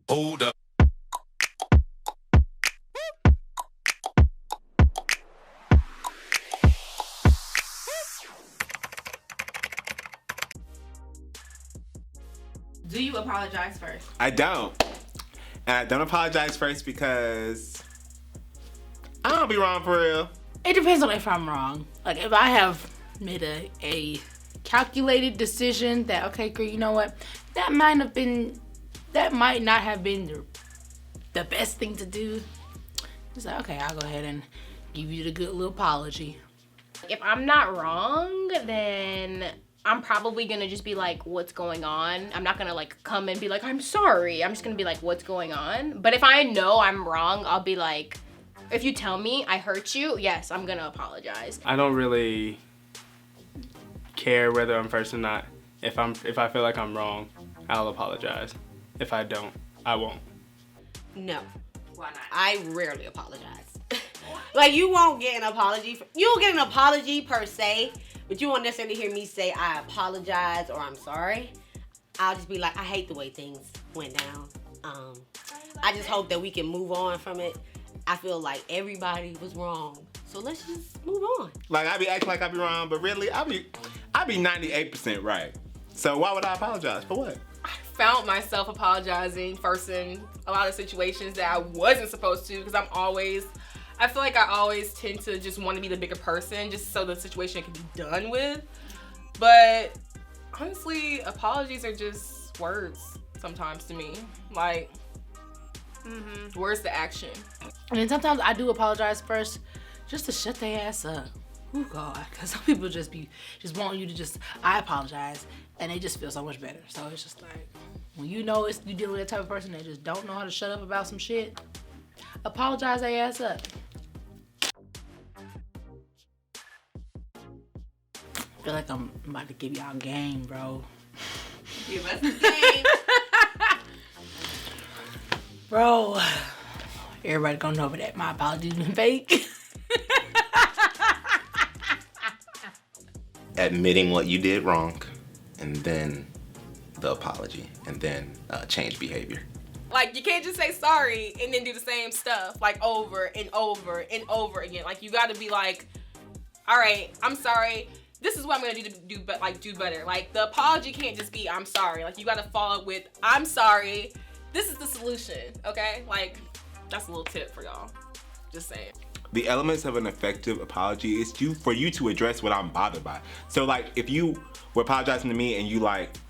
Hold up. Do you apologize first? I don't. And I don't apologize first because I don't be wrong for real. It depends on if I'm wrong. Like, if I have made a calculated decision that, okay, girl, you know what? That might not have been the best thing to do. It's like, okay, I'll go ahead and give you the good little apology. If I'm not wrong, then I'm probably gonna just be like, what's going on? I'm not gonna like come and be like, I'm sorry. I'm just gonna be like, what's going on? But if I know I'm wrong, I'll be like, if you tell me I hurt you, yes, I'm gonna apologize. I don't really care whether I'm first or not. If I feel like I'm wrong, I'll apologize. If I don't, I won't. No. Why not? I rarely apologize. Like, you won't get an apology. You won't get an apology per se, but you won't necessarily hear me say I apologize or I'm sorry. I'll just be like, I hate the way things went down. I just hope that we can move on from it. I feel like everybody was wrong, so let's just move on. Like, I be acting like I be wrong, but really, I be 98% right. So why would I apologize? For what? I found myself apologizing first in a lot of situations that I wasn't supposed to, because I feel like I always tend to just want to be the bigger person just so the situation can be done with. But honestly, apologies are just words sometimes to me. Like, where's the action? And then sometimes I do apologize first just to shut their ass up. Oh God, because some people just want you to I apologize, and they just feel so much better. So it's just like, when you know you dealing with that type of person that just don't know how to shut up about some shit, apologize their ass up. I feel like I'm about to give y'all game, bro. Give us the game. Bro, everybody gonna know that my apologies been fake. Admitting what you did wrong, and then the apology, and then change behavior. Like, you can't just say sorry and then do the same stuff like over and over and over again. Like, you gotta be like, all right, I'm sorry. This is what I'm gonna do better. Like, the apology can't just be I'm sorry. Like, you gotta follow with I'm sorry. This is the solution, okay? Like, that's a little tip for y'all. Just saying. The elements of an effective apology is for you to address what I'm bothered by. So, like, if you were apologizing to me and you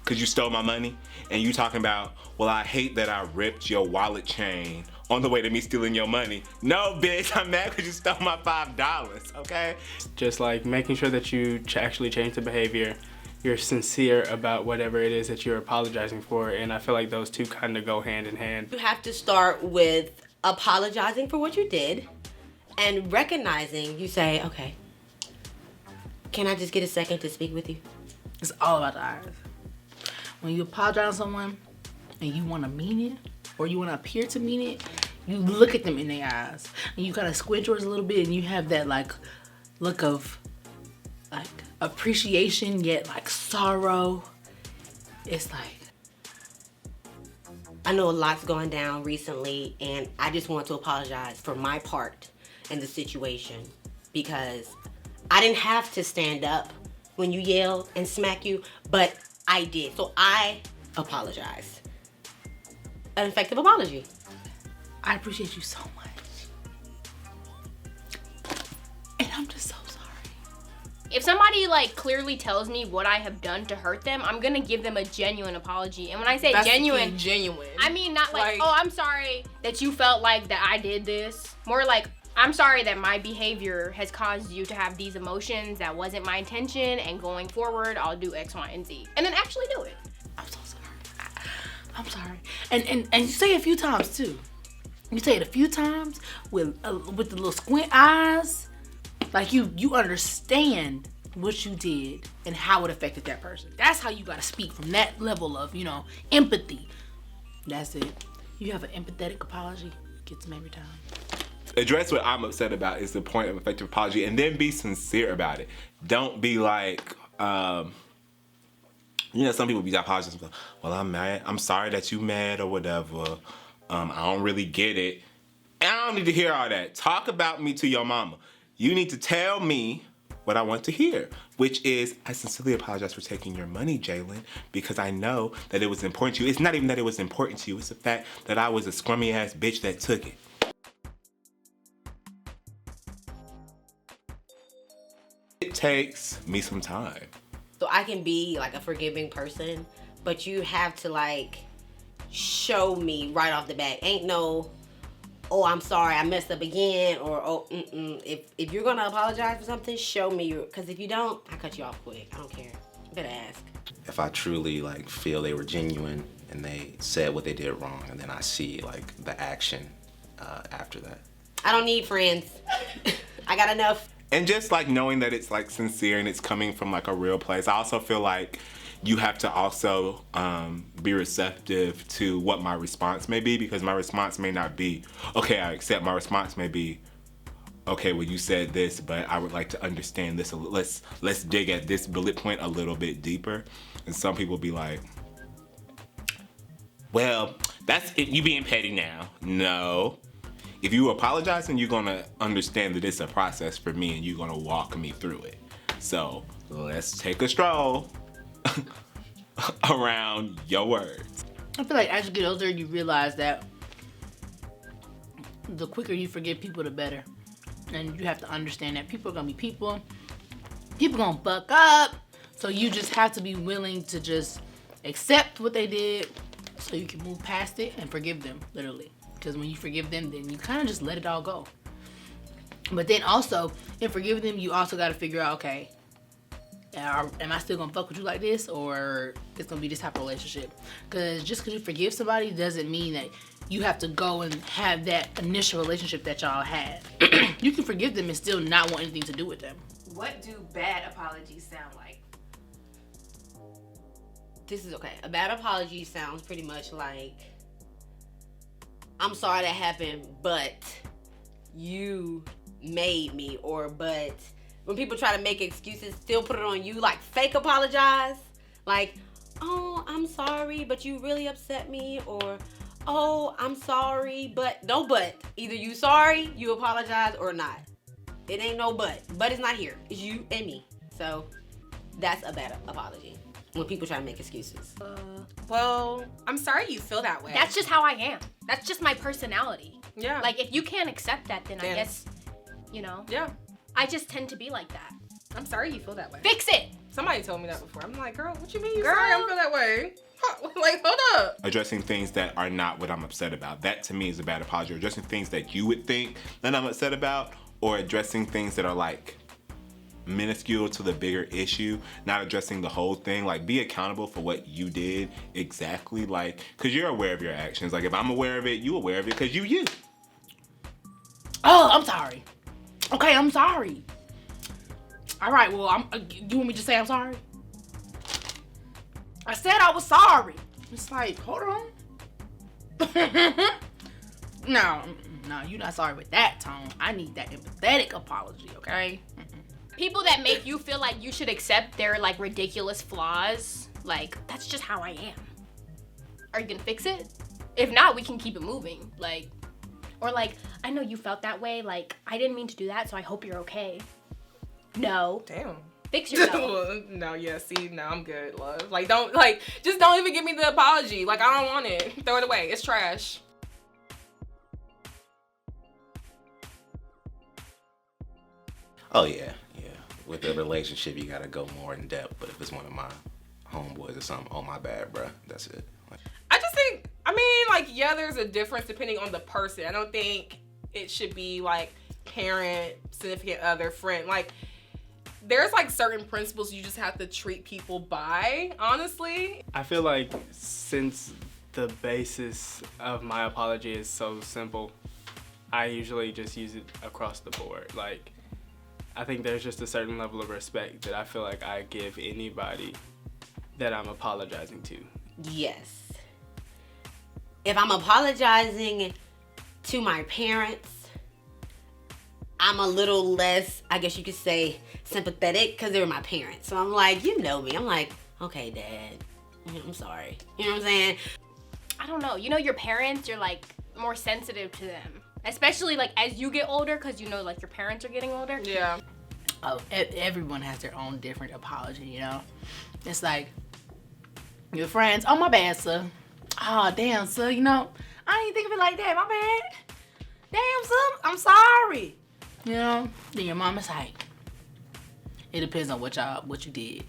cause you stole my money, and you talking about, well, I hate that I ripped your wallet chain on the way to me stealing your money. No, bitch, I'm mad because you stole my $5, okay? Just like making sure that you actually change the behavior. You're sincere about whatever it is that you're apologizing for, and I feel like those two kind of go hand in hand. You have to start with apologizing for what you did and recognizing, you say, okay, can I just get a second to speak with you? It's all about the eyes. When you apologize to someone and you want to mean it, or you want to appear to mean it, you look at them in their eyes and you kind of squint yours a little bit, and you have that like look of like appreciation yet like sorrow. It's like, I know a lot's going down recently, and I just want to apologize for my part in the situation, because I didn't have to stand up when you yelled and smack you, but I did. So I apologize. An effective apology. I appreciate you so much. And I'm just so sorry. If somebody like clearly tells me what I have done to hurt them, I'm gonna give them a genuine apology. And when I say That's genuine, genuine. I mean not like, oh, I'm sorry that you felt like that I did this. More like, I'm sorry that my behavior has caused you to have these emotions. That wasn't my intention, and going forward, I'll do X, Y, and Z. And then actually do it. I'm so sorry. I'm sorry. And you say it a few times too. You say it a few times with the little squint eyes. Like you understand what you did and how it affected that person. That's how you gotta speak, from that level of, empathy. That's it. You have an empathetic apology, gets them every time. Address what I'm upset about is the point of effective apology, and then be sincere about it. Don't be like, You know, some people be apologizing. Well, I'm mad. I'm sorry that you mad or whatever. I don't really get it. And I don't need to hear all that. Talk about me to your mama. You need to tell me what I want to hear, which is, I sincerely apologize for taking your money, Jalen, because I know that it was important to you. It's not even that it was important to you. It's the fact that I was a scrummy ass bitch that took it. It takes me some time. So I can be like a forgiving person, but you have to like show me right off the bat. Ain't no, oh, I'm sorry, I messed up again, or oh, If you're gonna apologize for something, show me. Because if you don't, I cut you off quick. I don't care. You better ask. If I truly like feel they were genuine and they said what they did wrong, and then I see like the action after that. I don't need friends. I got enough. And just like knowing that it's like sincere and it's coming from like a real place. I also feel like you have to also be receptive to what my response may be, because my response may not be, okay, I accept. My response may be, okay, well, you said this, but I would like to understand this. Let's dig at this bullet point a little bit deeper. And some people be like, well, that's it, you being petty now. No. If you apologize, then you're gonna understand that it's a process for me and you're gonna walk me through it. So let's take a stroll around your words. I feel like as you get older, you realize that the quicker you forgive people, the better. And you have to understand that people are gonna be people. People gonna fuck up. So you just have to be willing to just accept what they did so you can move past it and forgive them, literally. Because when you forgive them, then you kind of just let it all go. But then also, in forgiving them, you also got to figure out, okay, am I still gonna fuck with you like this, or it's gonna be this type of relationship? Because just because you forgive somebody doesn't mean that you have to go and have that initial relationship that y'all had. You can forgive them and still not want anything to do with them. What do bad apologies sound like? This is okay. A bad apology sounds pretty much like, I'm sorry that happened, but you made me, or but when people try to make excuses, still put it on you, like fake apologize, like, oh, I'm sorry, but you really upset me, or oh, I'm sorry, but no but. Either you sorry, you apologize, or not. It ain't no but. But it's not here. It's you and me. So that's a bad apology. When people try to make excuses. Well, I'm sorry you feel that way. That's just how I am. That's just my personality. Yeah. Like, if you can't accept that, then I guess, you know. Yeah. I just tend to be like that. I'm sorry you feel that way. Fix it! Somebody told me that before. I'm like, girl, what you mean you Girl. sorry I feel that way? Huh, like, hold up. Addressing things that are not what I'm upset about. That to me is a bad apology. Addressing things that you would think that I'm upset about, or addressing things that are like minuscule to the bigger issue, not addressing the whole thing. Like, be accountable for what you did exactly, like, because you're aware of your actions. Like, if I'm aware of it, you aware of it because you. Oh, I'm sorry. Okay, I'm sorry. All right, well, you want me to say I'm sorry? I said I was sorry. It's like, hold on. No, you're not sorry with that tone. I need that empathetic apology, okay? People that make you feel like you should accept their, like, ridiculous flaws, like, that's just how I am. Are you gonna fix it? If not, we can keep it moving. Like, or like, I know you felt that way, like, I didn't mean to do that, so I hope you're okay. No. Damn. Fix yourself. No, yeah, see, no, I'm good, love. Like, just don't even give me the apology. Like, I don't want it. Throw it away. It's trash. Oh yeah. With a relationship, you gotta go more in depth. But if it's one of my homeboys or something, oh my bad, bruh. That's it. Like, I just think, yeah, there's a difference depending on the person. I don't think it should be like parent, significant other, friend. Like, there's like certain principles you just have to treat people by, honestly. I feel like since the basis of my apology is so simple, I usually just use it across the board. Like, I think there's just a certain level of respect that I feel like I give anybody that I'm apologizing to. Yes. If I'm apologizing to my parents, I'm a little less, I guess you could say, sympathetic, because they were my parents. So I'm like, you know me. I'm like, okay, Dad, I'm sorry. You know what I'm saying? I don't know. You know, your parents, you're like more sensitive to them. Especially like as you get older, because you know, like your parents are getting older. Yeah. Oh, everyone has their own different apology, you know? It's like, your friends, oh, my bad, sir. Oh, damn, sir, you know, I didn't think of it like that, my bad. Damn, sir, I'm sorry. You know? Then your mom is like, it depends on what you did.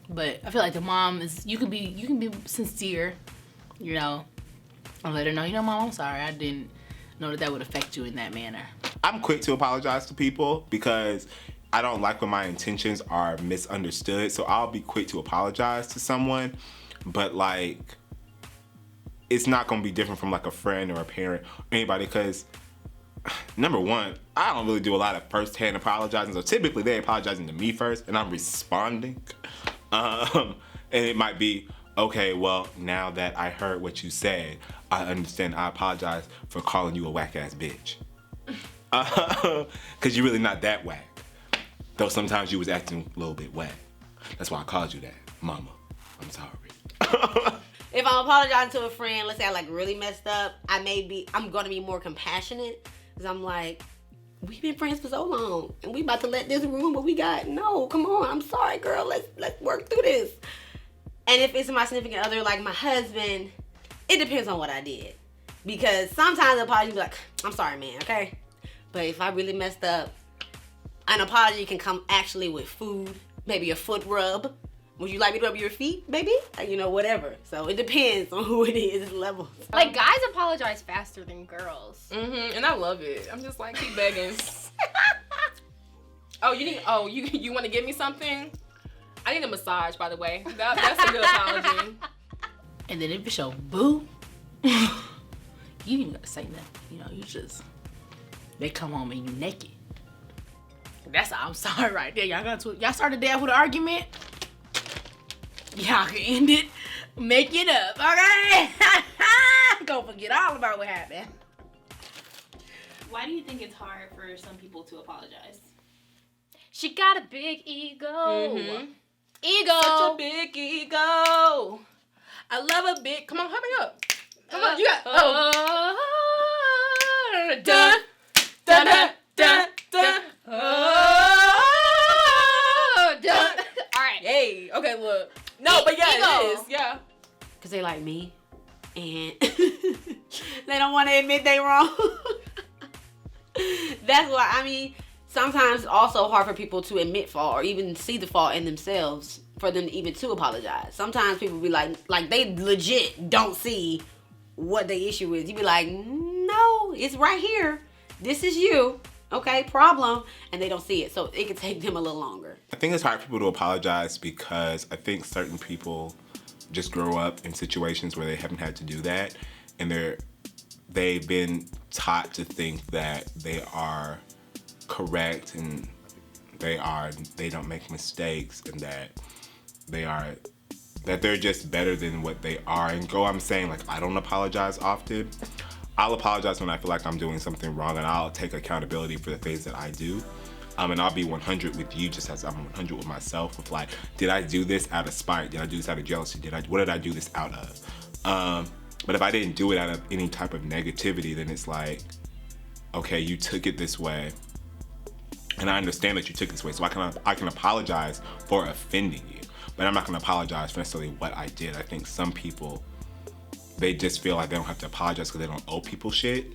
But I feel like the mom is, you can be sincere, you know, and let her know, you know, Mom, I'm sorry, I didn't know that would affect you in that manner. I'm quick to apologize to people because I don't like when my intentions are misunderstood. So I'll be quick to apologize to someone, but like, it's not gonna be different from like a friend or a parent or anybody, because number one, I don't really do a lot of first-hand apologizing. So typically they're apologizing to me first and I'm responding. And it might be, okay, well, now that I heard what you said, I understand. I apologize for calling you a whack-ass bitch. Because you're really not that whack. Though sometimes you was acting a little bit whack. That's why I called you that, Mama. I'm sorry. If I'm apologizing to a friend, let's say I like really messed up, I'm gonna be more compassionate, because I'm like, we've been friends for so long, and we about to let this ruin what we got. No, come on, I'm sorry, girl. Let's work through this. And if it's my significant other, like my husband, it depends on what I did, because sometimes an apology be like, I'm sorry, man, okay. But if I really messed up, an apology can come actually with food, maybe a foot rub. Would you like me to rub your feet, baby? You know, whatever. So it depends on who it is, levels. Like, guys apologize faster than girls. Mm-hmm. And I love it. I'm just like, keep begging. You want to give me something? I need a massage, by the way. That's a good apology. And then if it's your boo, you ain't even gotta say nothing. You know, they come home and you naked. That's I'm sorry right there. Y'all started there with an argument. Y'all can end it, make it up, okay? Go forget all about what happened. Why do you think it's hard for some people to apologize? She got a big ego. Mm-hmm. Ego. Such a big ego. I love a big. Come on, hurry up. Come on, you got. Dun, dun, dun, dun, dun. Dun. All right. Hey. Okay. Look. No, but yeah, Ego. it is. Yeah. Because they like me, and they don't want to admit they wrong. That's why, I mean, sometimes it's also hard for people to admit fault or even see the fault in themselves for them even to apologize. Sometimes people be like they legit don't see what the issue is. You be like, no, it's right here. This is you. Okay, problem. And they don't see it. So it can take them a little longer. I think it's hard for people to apologize because I think certain people just grow up in situations where they haven't had to do that, and they've been taught to think that they are correct and they don't make mistakes, and that they're just better than what they are. And I'm saying, like, I don't apologize often. I'll apologize when I feel like I'm doing something wrong, and I'll take accountability for the things that I do. And I'll be 100 with you just as I'm 100 with myself, with like, did I do this out of spite? Did I do this out of jealousy? What did I do this out of? But if I didn't do it out of any type of negativity, then it's like, okay, you took it this way, and I understand that you took it this way, so I can apologize for offending you, but I'm not gonna apologize for necessarily what I did. I think some people, they just feel like they don't have to apologize because they don't owe people shit.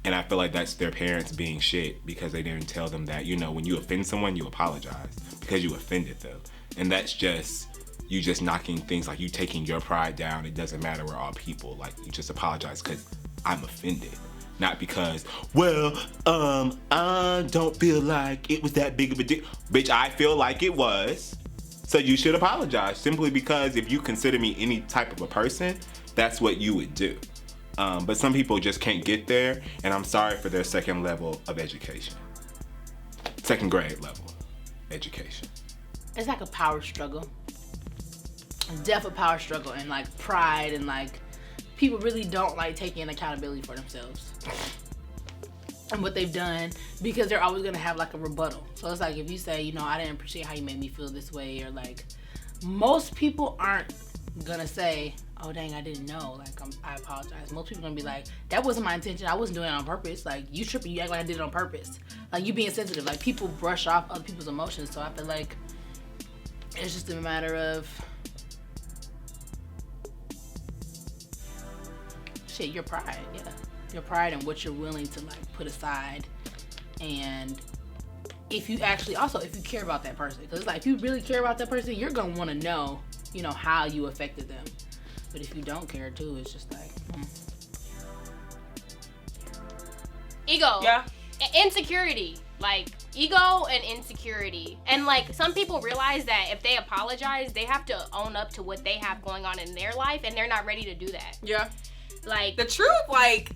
And I feel like that's their parents being shit because they didn't tell them that, you know, when you offend someone, you apologize because you offended them. And that's just, you just knocking things, like you taking your pride down. It doesn't matter, we're all people. Like, you just apologize because I'm offended. Not because, well, I don't feel like it was that big of a deal. Bitch, I feel like it was. So you should apologize, simply because if you consider me any type of a person, that's what you would do. But some people just can't get there, and I'm sorry for their second level of education. Second grade level education. It's like a power struggle. It's definitely a power struggle, and like pride, and like people really don't like taking accountability for themselves and what they've done, because they're always gonna have like a rebuttal. So it's like, if you say, you know, I didn't appreciate how you made me feel this way, or like, most people aren't gonna say, oh dang, I didn't know, like I apologize. Most people gonna be like, that wasn't my intention, I wasn't doing it on purpose. Like, you tripping, you act like I did it on purpose. Like, you being sensitive. Like, people brush off other people's emotions, so I feel like it's just a matter of shit, your pride. Yeah, your pride and what you're willing to like put aside. And if you actually also, if you care about that person, because like, if you really care about that person, you're gonna want to know, you know, how you affected them. But if you don't care too, it's just like Ego. Yeah. Insecurity. Like, ego and insecurity. And like, some people realize that if they apologize, they have to own up to what they have going on in their life, and they're not ready to do that. Yeah. Like, The truth, like,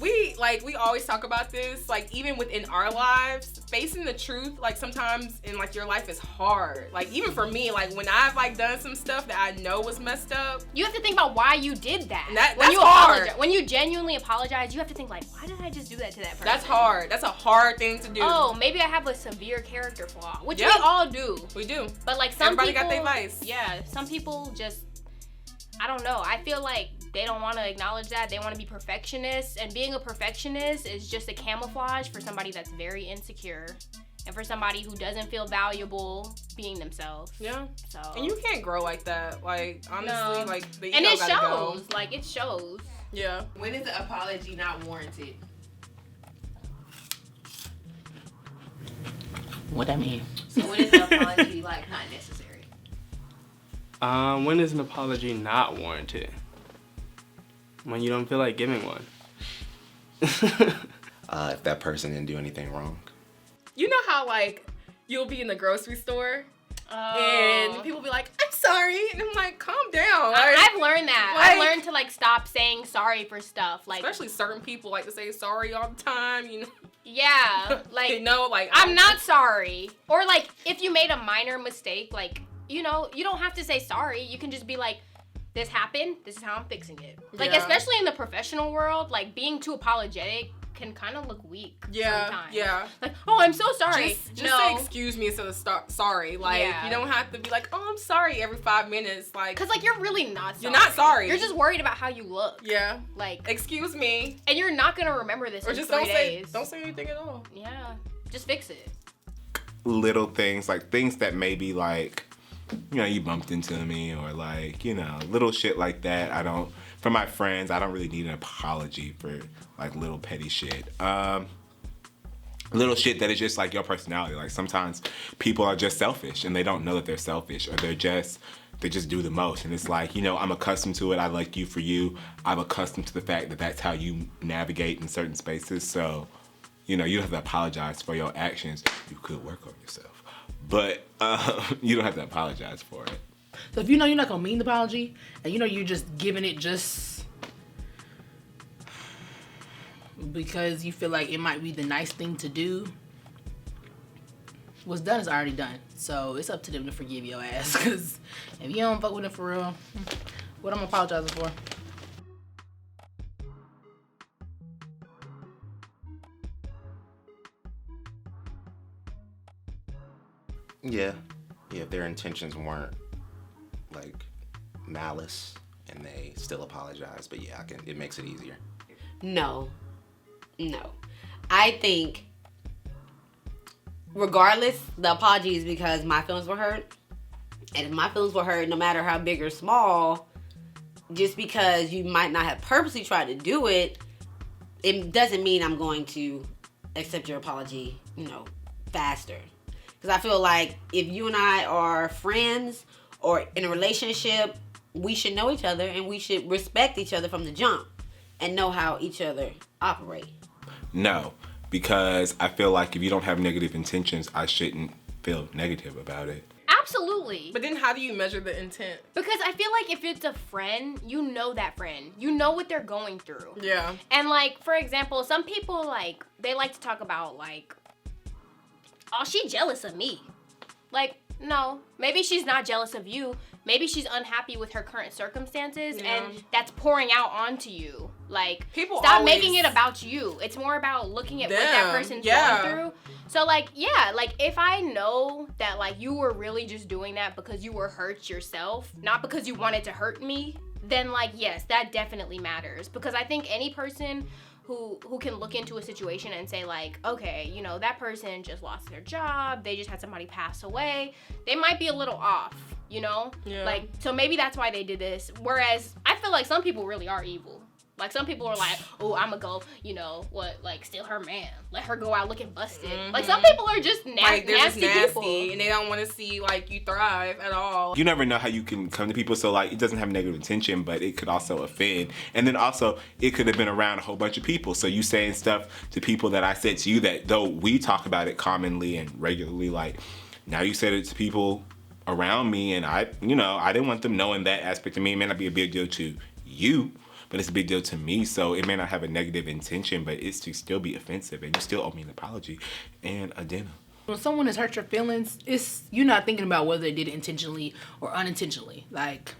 we always talk about this, like, even within our lives, facing the truth, like, sometimes in like your life is hard. Like, even for me, like, when I've like done some stuff that I know was messed up, you have to think about why you did that. And that's when you hard. apologize, when you genuinely apologize, you have to think like, why did I just do that to that person? that's hard. That's a hard thing to do. Oh, maybe I have a severe character flaw, which Yeah. we all do. We do. But like, some Everybody people, got their vice. Yeah, some people just, I don't know. I feel like they don't want to acknowledge that. They want to be perfectionists, and being a perfectionist is just a camouflage for somebody that's very insecure, and for somebody who doesn't feel valuable being themselves. Yeah. So, And you can't grow like that. Like, honestly, No. like, the ego and it gotta shows. go. Like, it shows. Yeah. When is the apology not warranted? what that mean? So when is the apology like not necessary? When is an apology not warranted? When you don't feel like giving one. If that person didn't do anything wrong. You know how, like, you'll be in the grocery store and people be like, I'm sorry. And I'm like, calm down. Like, I've learned that. like- I've learned to like stop saying sorry for stuff. Like, especially certain people like to say sorry all the time, you know. yeah, like, They know, like, I'm not sorry. Or like, if you made a minor mistake, like, you know, you don't have to say sorry. You can just be like, this happened, this is how I'm fixing it. Like, Yeah. especially in the professional world, like, being too apologetic can kind of look weak Yeah, sometimes. yeah. Like, oh, I'm so sorry. Just no. say excuse me instead of sorry. Like, Yeah. you don't have to be like, oh, I'm sorry every 5 minutes. Like, Because, like, you're really not sorry. You're not sorry. You're just worried about how you look. yeah, Like, excuse me. and you're not going to remember this Or in just 3 don't days. say anything at all. Yeah. Just fix it. Little things, like things that maybe like, you know, you bumped into me, or like, you know, little shit like that. For my friends, I don't really need an apology for like little petty shit. Little shit that is just like your personality. Like, sometimes people are just selfish and they don't know that they're selfish, or they just do the most. And it's like, you know, I'm accustomed to it. I like you for you. I'm accustomed to the fact that that's how you navigate in certain spaces. So, you know, you don't have to apologize for your actions. You could work on yourself, but you don't have to apologize for it. So if you know you're not gonna mean the apology, and you know you're just giving it just because you feel like it might be the nice thing to do, what's done is already done. So it's up to them to forgive your ass. Because if you don't fuck with them for real, what I'm apologizing for? Yeah. Yeah, if their intentions weren't like malice and they still apologize. But yeah, it makes it easier. No. I think regardless, the apology is because my feelings were hurt. And if my feelings were hurt, no matter how big or small, just because you might not have purposely tried to do it, it doesn't mean I'm going to accept your apology, you know, faster. Because I feel like if you and I are friends or in a relationship, we should know each other and we should respect each other from the jump and know how each other operate. No, because I feel like if you don't have negative intentions, I shouldn't feel negative about it. Absolutely. But then how do you measure the intent? Because I feel like if it's a friend, you know that friend. You know what they're going through. Yeah. And like, for example, some people like, they like to talk about like, oh, she jealous of me. Like, no, maybe she's not jealous of you. Maybe she's unhappy with her current circumstances, Yeah. and that's pouring out onto you. Like, People stop always- making it about you. It's more about looking at what that Them, person's yeah. going through. So, like, yeah, like, if I know that, like, you were really just doing that because you were hurt yourself, not because you wanted to hurt me, then, like, yes, that definitely matters. Because I think any person who can look into a situation and say, like, okay, you know, that person just lost their job, they just had somebody pass away, they might be a little off, you know? Yeah. Like, so maybe that's why they did this. Whereas, I feel like some people really are evil. Like, some people are like, oh, I'ma go, you know, steal her man. Let her go out looking busted. Like, some people are just Like, they're just nasty nasty, people. and they don't want to see, like, you thrive at all. You never know how you can come to people, so like it doesn't have negative intention, but it could also offend. And then also it could have been around a whole bunch of people. So you saying stuff to people that I said to you that though we talk about it commonly and regularly, like now you said it to people around me, and I didn't want them knowing that aspect of me. It may not be a big deal to you, but it's a big deal to me. So it may not have a negative intention, but it's to still be offensive, and you still owe me an apology and a dinner. When someone has hurt your feelings, you're not thinking about whether they did it intentionally or unintentionally. Like,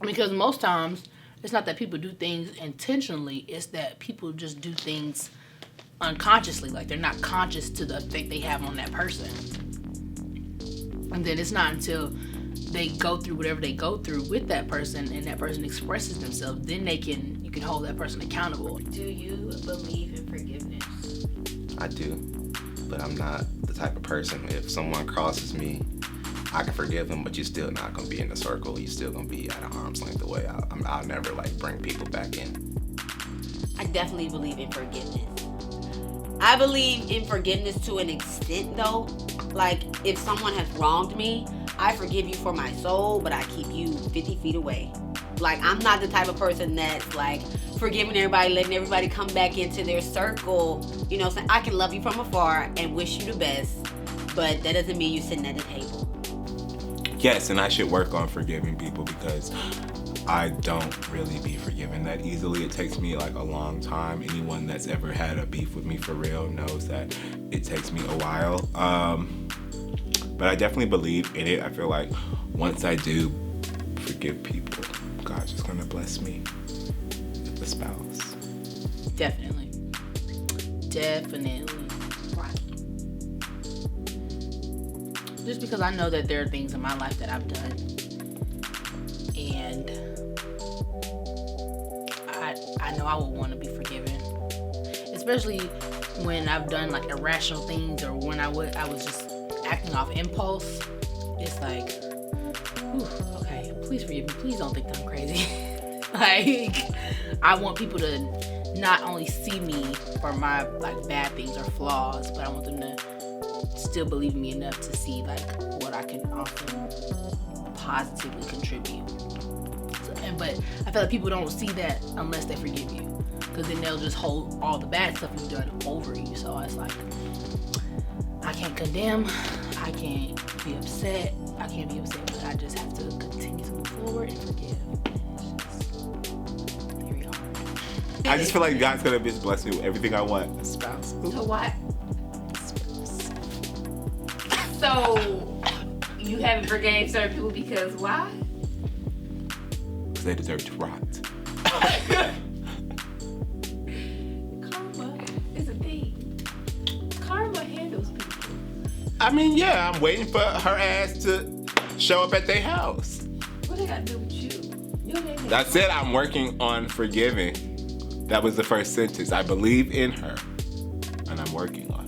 because most times it's not that people do things intentionally, it's that people just do things unconsciously. Like, they're not conscious to the effect they have on that person. And then it's not until they go through whatever they go through with that person and that person expresses themselves, then you can hold that person accountable. Do you believe in forgiveness? I do, but I'm not the type of person, if someone crosses me, I can forgive them, but you're still not gonna be in the circle. You're still gonna be at an arm's length away. I'll never like bring people back in. I definitely believe in forgiveness. I believe in forgiveness to an extent though. Like, if someone has wronged me, I forgive you for my soul, but I keep you 50 feet away. Like, I'm not the type of person that's like forgiving everybody, letting everybody come back into their circle. You know, saying I can love you from afar and wish you the best, but that doesn't mean you're sitting at the table. Yes, and I should work on forgiving people because I don't really be forgiven that easily. It takes me like a long time. Anyone that's ever had a beef with me for real knows that it takes me a while. But I definitely believe in it. I feel like once I do forgive people, God's just gonna bless me with a spouse. Definitely. Right. Just because I know that there are things in my life that I've done, and I know I will want to be forgiven, especially when I've done like irrational things or when I was just acting off impulse. It's like, whew, okay, please forgive me. Please don't think that I'm crazy. Like, I want people to not only see me for my like bad things or flaws, but I want them to still believe me enough to see like what I can often positively contribute. But I feel like people don't see that unless they forgive you, because then they'll just hold all the bad stuff you've done over you. So it's like, I can't condemn, I can't be upset, but I just have to continue to move forward and forgive. It's just very hard. I just feel like God's gonna just bless me with everything I want. A spouse. So what? So you haven't forgave certain people because why? Because they deserve to rot. Karma is a thing. Karma handles people. I mean, yeah, I'm waiting for her ass to show up at their house. What they got to do with you? That's it. I'm working on forgiving. That was the first sentence. I believe in her, and I'm working on it.